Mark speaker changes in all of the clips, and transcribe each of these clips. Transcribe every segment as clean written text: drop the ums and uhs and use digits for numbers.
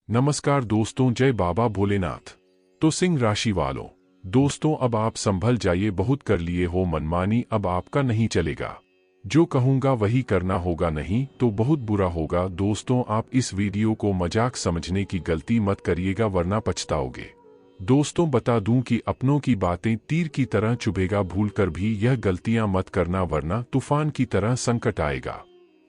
Speaker 1: नमस्कार दोस्तों, जय बाबा भोलेनाथ। तो सिंह राशि वालों, दोस्तों अब आप संभल जाइए, बहुत कर लिए हो मनमानी, अब आपका नहीं चलेगा। जो कहूंगा वही करना होगा, नहीं तो बहुत बुरा होगा। दोस्तों आप इस वीडियो को मजाक समझने की गलती मत करिएगा वरना पछताओगे। दोस्तों बता दूं कि अपनों की बातें तीर की तरह चुभेगा, भूलकर भी यह गलतियां मत करना वरना तूफान की तरह संकट आएगा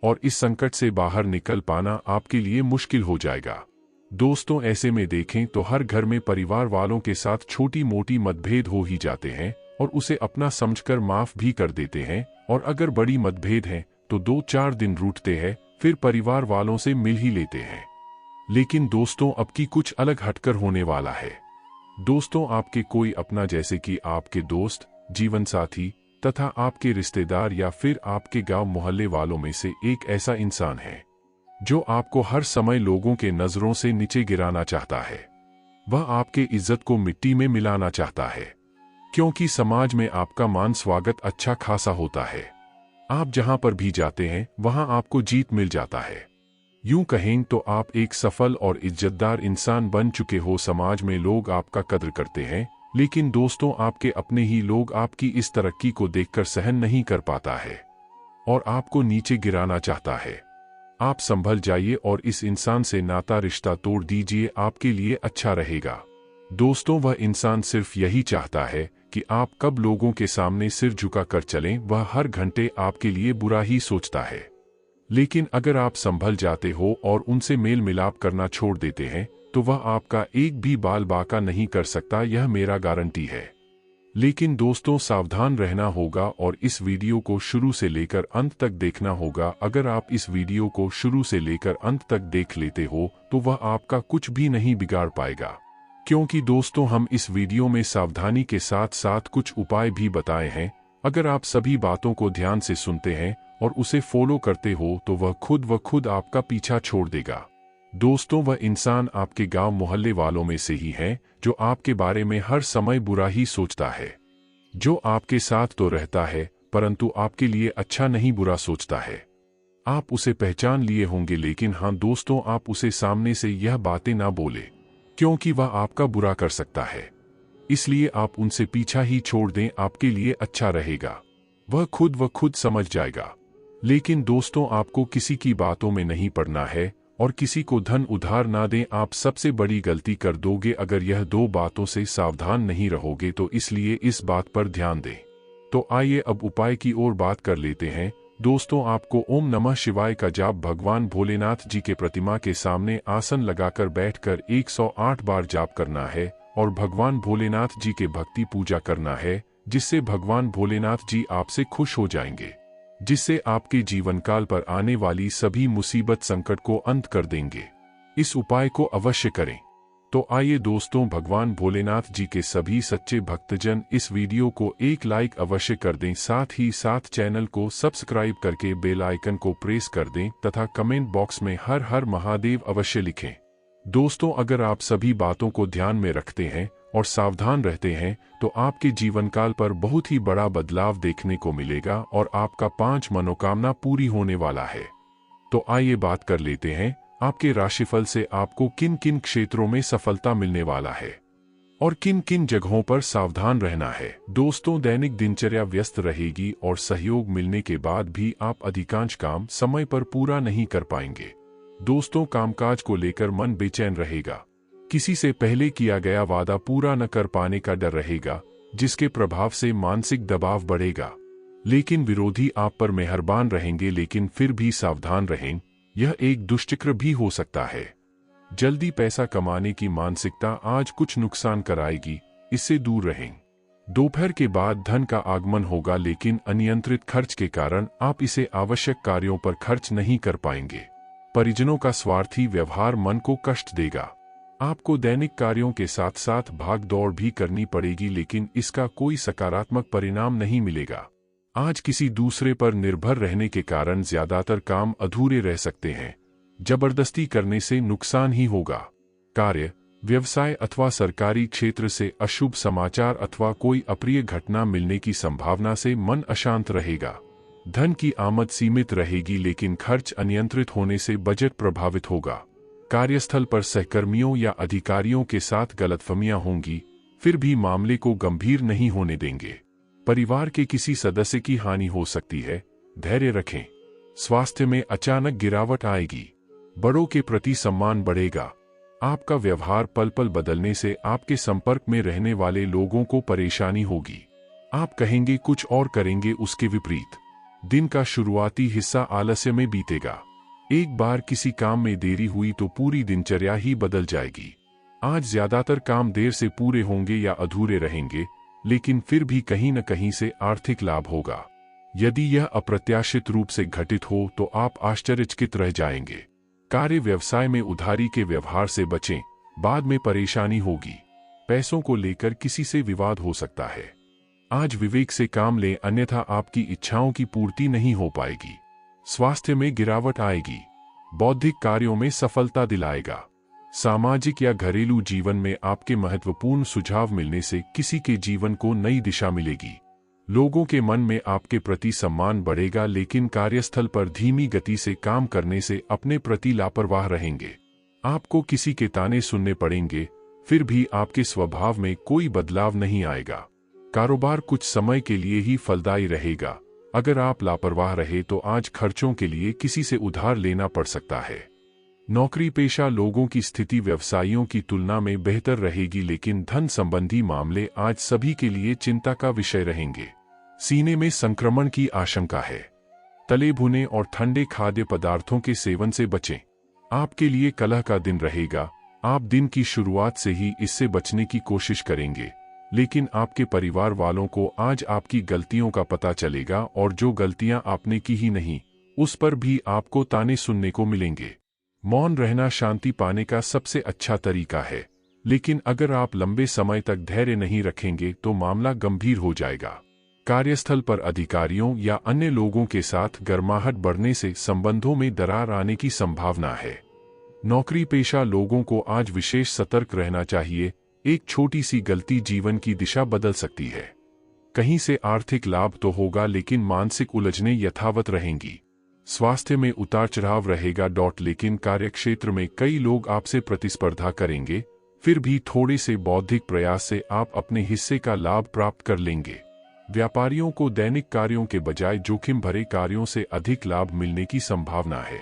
Speaker 1: और इस संकट से बाहर निकल पाना आपके लिए मुश्किल हो जाएगा। दोस्तों ऐसे में देखें तो हर घर में परिवार वालों के साथ छोटी मोटी मतभेद हो ही जाते हैं और उसे अपना समझकर माफ भी कर देते हैं, और अगर बड़ी मतभेद है तो 2-4 दिन रूठते हैं, फिर परिवार वालों से मिल ही लेते हैं। लेकिन दोस्तों अब की कुछ अलग हटकर होने वाला है। दोस्तों आपके कोई अपना, जैसे कि आपके दोस्त, जीवन साथी तथा आपके रिश्तेदार या फिर आपके गांव मोहल्ले वालों में से एक ऐसा इंसान है जो आपको हर समय लोगों के नजरों से नीचे गिराना चाहता है। वह आपके इज्जत को मिट्टी में मिलाना चाहता है, क्योंकि समाज में आपका मान स्वागत अच्छा खासा होता है। आप जहां पर भी जाते हैं वहां आपको जीत मिल जाता है। यूं कहें तो आप एक सफल और इज्जतदार इंसान बन चुके हो। समाज में लोग आपका कद्र करते हैं, लेकिन दोस्तों आपके अपने ही लोग आपकी इस तरक्की को देखकर सहन नहीं कर पाता है और आपको नीचे गिराना चाहता है। आप संभल जाइए और इस इंसान से नाता रिश्ता तोड़ दीजिए, आपके लिए अच्छा रहेगा। दोस्तों वह इंसान सिर्फ यही चाहता है कि आप कब लोगों के सामने सिर झुका कर चलें। वह हर घंटे आपके लिए बुरा ही सोचता है। लेकिन अगर आप संभल जाते हो और उनसे मेल मिलाप करना छोड़ देते हैं तो वह आपका एक भी बाल बाका नहीं कर सकता, यह मेरा गारंटी है। लेकिन दोस्तों सावधान रहना होगा और इस वीडियो को शुरू से लेकर अंत तक देखना होगा। अगर आप इस वीडियो को शुरू से लेकर अंत तक देख लेते हो तो वह आपका कुछ भी नहीं बिगाड़ पाएगा, क्योंकि दोस्तों हम इस वीडियो में सावधानी के साथ साथ कुछ उपाय भी बताए हैं। अगर आप सभी बातों को ध्यान से सुनते हैं और उसे फॉलो करते हो तो वह खुद आपका पीछा छोड़ देगा। दोस्तों वह इंसान आपके गांव मोहल्ले वालों में से ही है जो आपके बारे में हर समय बुरा ही सोचता है, जो आपके साथ तो रहता है परंतु आपके लिए अच्छा नहीं बुरा सोचता है। आप उसे पहचान लिए होंगे, लेकिन हाँ दोस्तों आप उसे सामने से यह बातें ना बोले, क्योंकि वह आपका बुरा कर सकता है। इसलिए आप उनसे पीछा ही छोड़ दें, आपके लिए अच्छा रहेगा। वह खुद समझ जाएगा। लेकिन दोस्तों आपको किसी की बातों में नहीं पड़ना है और किसी को धन उधार ना दें। आप सबसे बड़ी गलती कर दोगे अगर यह 2 बातों से सावधान नहीं रहोगे, तो इसलिए इस बात पर ध्यान दें। तो आइए अब उपाय की ओर बात कर लेते हैं। दोस्तों आपको ओम नमः शिवाय का जाप भगवान भोलेनाथ जी के प्रतिमा के सामने आसन लगाकर बैठकर 108 बार जाप करना है और भगवान भोलेनाथ जी के भक्ति पूजा करना है, जिससे भगवान भोलेनाथ जी आपसे खुश हो जाएंगे, जिससे आपके जीवन काल पर आने वाली सभी मुसीबत संकट को अंत कर देंगे। इस उपाय को अवश्य करें। तो आइए दोस्तों भगवान भोलेनाथ जी के सभी सच्चे भक्तजन इस वीडियो को एक लाइक अवश्य कर दें, साथ ही साथ चैनल को सब्सक्राइब करके बेल आइकन को प्रेस कर दें तथा कमेंट बॉक्स में हर हर महादेव अवश्य लिखें। दोस्तों अगर आप सभी बातों को ध्यान में रखते हैं और सावधान रहते हैं तो आपके जीवन काल पर बहुत ही बड़ा बदलाव देखने को मिलेगा और आपका 5 मनोकामना पूरी होने वाला है। तो आइए बात कर लेते हैं आपके राशिफल से आपको किन किन क्षेत्रों में सफलता मिलने वाला है और किन किन जगहों पर सावधान रहना है। दोस्तों दैनिक दिनचर्या व्यस्त रहेगी और सहयोग मिलने के बाद भी आप अधिकांश काम समय पर पूरा नहीं कर पाएंगे। दोस्तों कामकाज को लेकर मन बेचैन रहेगा, किसी से पहले किया गया वादा पूरा न कर पाने का डर रहेगा, जिसके प्रभाव से मानसिक दबाव बढ़ेगा। लेकिन विरोधी आप पर मेहरबान रहेंगे, लेकिन फिर भी सावधान रहें, यह एक दुष्चक्र भी हो सकता है। जल्दी पैसा कमाने की मानसिकता आज कुछ नुकसान कराएगी, इससे दूर रहें। दोपहर के बाद धन का आगमन होगा, लेकिन अनियंत्रित खर्च के कारण आप इसे आवश्यक कार्यों पर खर्च नहीं कर पाएंगे। परिजनों का स्वार्थी व्यवहार मन को कष्ट देगा। आपको दैनिक कार्यों के साथ साथ भाग दौड़ भी करनी पड़ेगी, लेकिन इसका कोई सकारात्मक परिणाम नहीं मिलेगा। आज किसी दूसरे पर निर्भर रहने के कारण ज्यादातर काम अधूरे रह सकते हैं। जबरदस्ती करने से नुकसान ही होगा। कार्य, व्यवसाय अथवा सरकारी क्षेत्र से अशुभ समाचार अथवा कोई अप्रिय घटना मिलने की संभावना से मन अशांत रहेगा। धन की आमद सीमित रहेगी, लेकिन खर्च अनियंत्रित होने से बजट प्रभावित होगा। कार्यस्थल पर सहकर्मियों या अधिकारियों के साथ गलतफहमियां होंगी, फिर भी मामले को गंभीर नहीं होने देंगे। परिवार के किसी सदस्य की हानि हो सकती है, धैर्य रखें। स्वास्थ्य में अचानक गिरावट आएगी। बड़ों के प्रति सम्मान बढ़ेगा। आपका व्यवहार पल पल बदलने से आपके संपर्क में रहने वाले लोगों को परेशानी होगी। आप कहेंगे कुछ और करेंगे उसके विपरीत। दिन का शुरुआती हिस्सा आलस्य में बीतेगा। एक बार किसी काम में देरी हुई तो पूरी दिनचर्या ही बदल जाएगी। आज ज्यादातर काम देर से पूरे होंगे या अधूरे रहेंगे, लेकिन फिर भी कहीं न कहीं से आर्थिक लाभ होगा। यदि यह अप्रत्याशित रूप से घटित हो तो आप आश्चर्यचकित रह जाएंगे। कार्य व्यवसाय में उधारी के व्यवहार से बचें, बाद में परेशानी होगी। पैसों को लेकर किसी से विवाद हो सकता है। आज विवेक से काम लें, अन्यथा आपकी इच्छाओं की पूर्ति नहीं हो पाएगी। स्वास्थ्य में गिरावट आएगी। बौद्धिक कार्यों में सफलता दिलाएगा। सामाजिक या घरेलू जीवन में आपके महत्वपूर्ण सुझाव मिलने से किसी के जीवन को नई दिशा मिलेगी। लोगों के मन में आपके प्रति सम्मान बढ़ेगा, लेकिन कार्यस्थल पर धीमी गति से काम करने से अपने प्रति लापरवाह रहेंगे। आपको किसी के ताने सुनने पड़ेंगे, फिर भी आपके स्वभाव में कोई बदलाव नहीं आएगा। कारोबार कुछ समय के लिए ही फलदायी रहेगा। अगर आप लापरवाह रहे तो आज खर्चों के लिए किसी से उधार लेना पड़ सकता है। नौकरी पेशा लोगों की स्थिति व्यवसायियों की तुलना में बेहतर रहेगी, लेकिन धन संबंधी मामले आज सभी के लिए चिंता का विषय रहेंगे। सीने में संक्रमण की आशंका है। तले भुने और ठंडे खाद्य पदार्थों के सेवन से बचें। आपके लिए कलह का दिन रहेगा। आप दिन की शुरुआत से ही इससे बचने की कोशिश करेंगे, लेकिन आपके परिवार वालों को आज आपकी गलतियों का पता चलेगा और जो गलतियां आपने की ही नहीं, उस पर भी आपको ताने सुनने को मिलेंगे। मौन रहना शांति पाने का सबसे अच्छा तरीका है, लेकिन अगर आप लंबे समय तक धैर्य नहीं रखेंगे तो मामला गंभीर हो जाएगा। कार्यस्थल पर अधिकारियों या अन्य लोगों के साथ गर्माहट बढ़ने से संबंधों में दरार आने की संभावना है। नौकरी पेशा लोगों को आज विशेष सतर्क रहना चाहिए। एक छोटी सी गलती जीवन की दिशा बदल सकती है। कहीं से आर्थिक लाभ तो होगा, लेकिन मानसिक उलझनें यथावत रहेंगी। स्वास्थ्य में उतार चढ़ाव रहेगा, लेकिन कार्यक्षेत्र में कई लोग आपसे प्रतिस्पर्धा करेंगे। फिर भी थोड़े से बौद्धिक प्रयास से आप अपने हिस्से का लाभ प्राप्त कर लेंगे। व्यापारियों को दैनिक कार्यों के बजाय जोखिम भरे कार्यों से अधिक लाभ मिलने की संभावना है।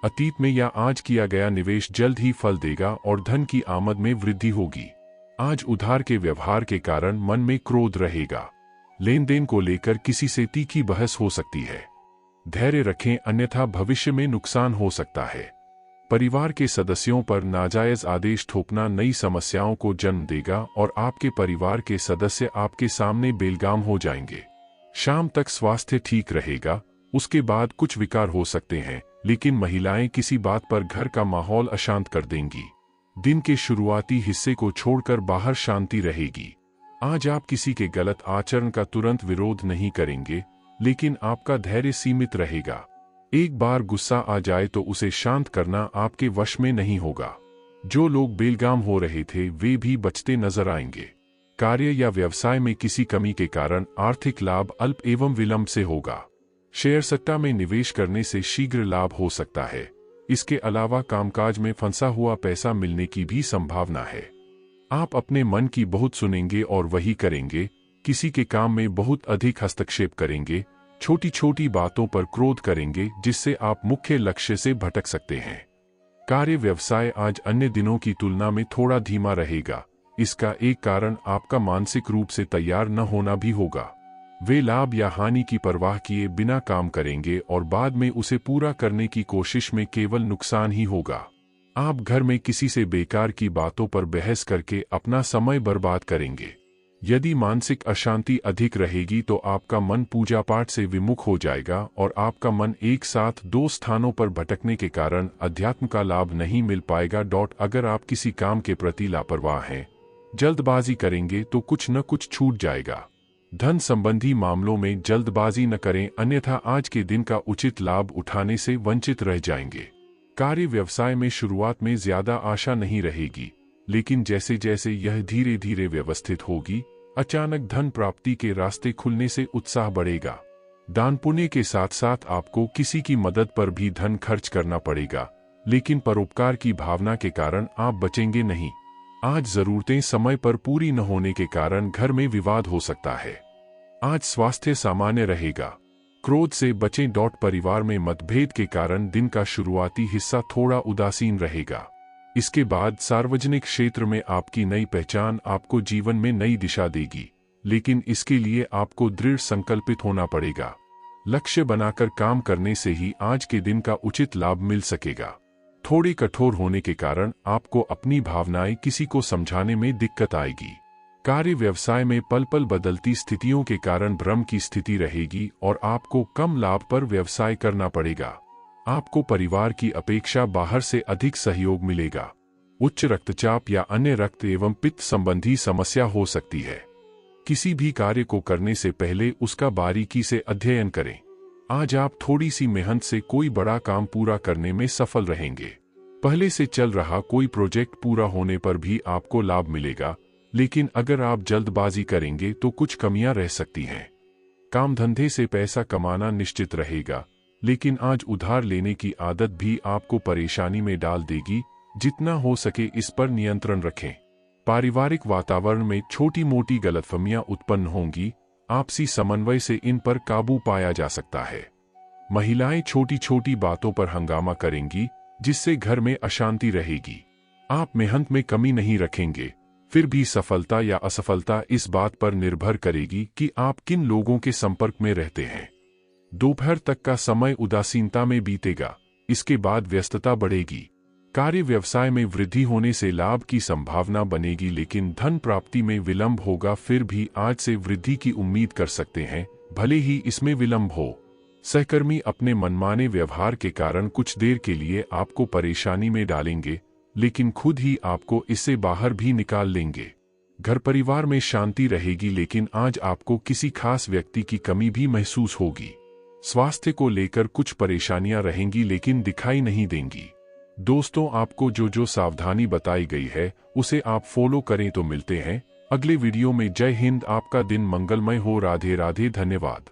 Speaker 1: अतीत में या आज किया गया निवेश जल्द ही फल देगा और धन की आमद में वृद्धि होगी। आज उधार के व्यवहार के कारण मन में क्रोध रहेगा। लेन देन को लेकर किसी से तीखी बहस हो सकती है। धैर्य रखें, अन्यथा भविष्य में नुकसान हो सकता है। परिवार के सदस्यों पर नाजायज आदेश थोपना नई समस्याओं को जन्म देगा और आपके परिवार के सदस्य आपके सामने बेलगाम हो जाएंगे। शाम तक स्वास्थ्य ठीक रहेगा, उसके बाद कुछ विकार हो सकते हैं, लेकिन महिलाएं किसी बात पर घर का माहौल अशांत कर देंगी। दिन के शुरुआती हिस्से को छोड़कर बाहर शांति रहेगी। आज आप किसी के गलत आचरण का तुरंत विरोध नहीं करेंगे, लेकिन आपका धैर्य सीमित रहेगा। एक बार गुस्सा आ जाए तो उसे शांत करना आपके वश में नहीं होगा। जो लोग बेलगाम हो रहे थे वे भी बचते नजर आएंगे। कार्य या व्यवसाय में किसी कमी के कारण आर्थिक लाभ अल्प एवं विलंब से होगा। शेयर सट्टा में निवेश करने से शीघ्र लाभ हो सकता है। इसके अलावा कामकाज में फंसा हुआ पैसा मिलने की भी संभावना है। आप अपने मन की बहुत सुनेंगे और वही करेंगे। किसी के काम में बहुत अधिक हस्तक्षेप करेंगे। छोटी छोटी बातों पर क्रोध करेंगे, जिससे आप मुख्य लक्ष्य से भटक सकते हैं। कार्य व्यवसाय आज अन्य दिनों की तुलना में थोड़ा धीमा रहेगा। इसका एक कारण आपका मानसिक रूप से तैयार न होना भी होगा। वे लाभ या हानि की परवाह किए बिना काम करेंगे और बाद में उसे पूरा करने की कोशिश में केवल नुकसान ही होगा। आप घर में किसी से बेकार की बातों पर बहस करके अपना समय बर्बाद करेंगे। यदि मानसिक अशांति अधिक रहेगी तो आपका मन पूजा पाठ से विमुख हो जाएगा और आपका मन एक साथ दो स्थानों पर भटकने के कारण अध्यात्म का लाभ नहीं मिल पाएगा। अगर आप किसी काम के प्रति लापरवाह हैं, जल्दबाजी करेंगे तो कुछ न कुछ छूट जाएगा। धन संबंधी मामलों में जल्दबाजी न करें, अन्यथा आज के दिन का उचित लाभ उठाने से वंचित रह जाएंगे। कार्य व्यवसाय में शुरुआत में ज्यादा आशा नहीं रहेगी, लेकिन जैसे जैसे यह धीरे धीरे व्यवस्थित होगी, अचानक धन प्राप्ति के रास्ते खुलने से उत्साह बढ़ेगा। दान पुण्य के साथ साथ आपको किसी की मदद पर भी धन खर्च करना पड़ेगा, लेकिन परोपकार की भावना के कारण आप बचेंगे नहीं। आज जरूरतें समय पर पूरी न होने के कारण घर में विवाद हो सकता है। आज स्वास्थ्य सामान्य रहेगा। क्रोध से बचें। परिवार में मतभेद के कारण दिन का शुरुआती हिस्सा थोड़ा उदासीन रहेगा। इसके बाद सार्वजनिक क्षेत्र में आपकी नई पहचान आपको जीवन में नई दिशा देगी, लेकिन इसके लिए आपको दृढ़ संकल्पित होना पड़ेगा। लक्ष्य बनाकर काम करने से ही आज के दिन का उचित लाभ मिल सकेगा। थोड़ी कठोर होने के कारण आपको अपनी भावनाएं किसी को समझाने में दिक्कत आएगी। कार्य व्यवसाय में पल पल बदलती स्थितियों के कारण भ्रम की स्थिति रहेगी और आपको कम लाभ पर व्यवसाय करना पड़ेगा। आपको परिवार की अपेक्षा बाहर से अधिक सहयोग मिलेगा। उच्च रक्तचाप या अन्य रक्त एवं पित्त संबंधी समस्या हो सकती है। किसी भी कार्य को करने से पहले उसका बारीकी से अध्ययन करें। आज आप थोड़ी सी मेहनत से कोई बड़ा काम पूरा करने में सफल रहेंगे। पहले से चल रहा कोई प्रोजेक्ट पूरा होने पर भी आपको लाभ मिलेगा, लेकिन अगर आप जल्दबाजी करेंगे तो कुछ कमियां रह सकती हैं। काम धंधे से पैसा कमाना निश्चित रहेगा, लेकिन आज उधार लेने की आदत भी आपको परेशानी में डाल देगी। जितना हो सके इस पर नियंत्रण रखें। पारिवारिक वातावरण में छोटी मोटी गलतफहमियां उत्पन्न होंगी, आपसी समन्वय से इन पर काबू पाया जा सकता है। महिलाएं छोटी छोटी बातों पर हंगामा करेंगी, जिससे घर में अशांति रहेगी। आप मेहनत में कमी नहीं रखेंगे, फिर भी सफलता या असफलता इस बात पर निर्भर करेगी कि आप किन लोगों के संपर्क में रहते हैं। दोपहर तक का समय उदासीनता में बीतेगा, इसके बाद व्यस्तता बढ़ेगी। कार्य व्यवसाय में वृद्धि होने से लाभ की संभावना बनेगी, लेकिन धन प्राप्ति में विलंब होगा। फिर भी आज से वृद्धि की उम्मीद कर सकते हैं, भले ही इसमें विलंब हो। सहकर्मी अपने मनमाने व्यवहार के कारण कुछ देर के लिए आपको परेशानी में डालेंगे, लेकिन खुद ही आपको इससे बाहर भी निकाल लेंगे। घर परिवार में शांति रहेगी, लेकिन आज आपको किसी खास व्यक्ति की कमी भी महसूस होगी। स्वास्थ्य को लेकर कुछ परेशानियां रहेंगी, लेकिन दिखाई नहीं देंगी। दोस्तों, आपको जो सावधानी बताई गई है उसे आप फॉलो करें। तो मिलते हैं अगले वीडियो में। जय हिंद। आपका दिन मंगलमय हो। राधे राधे। धन्यवाद।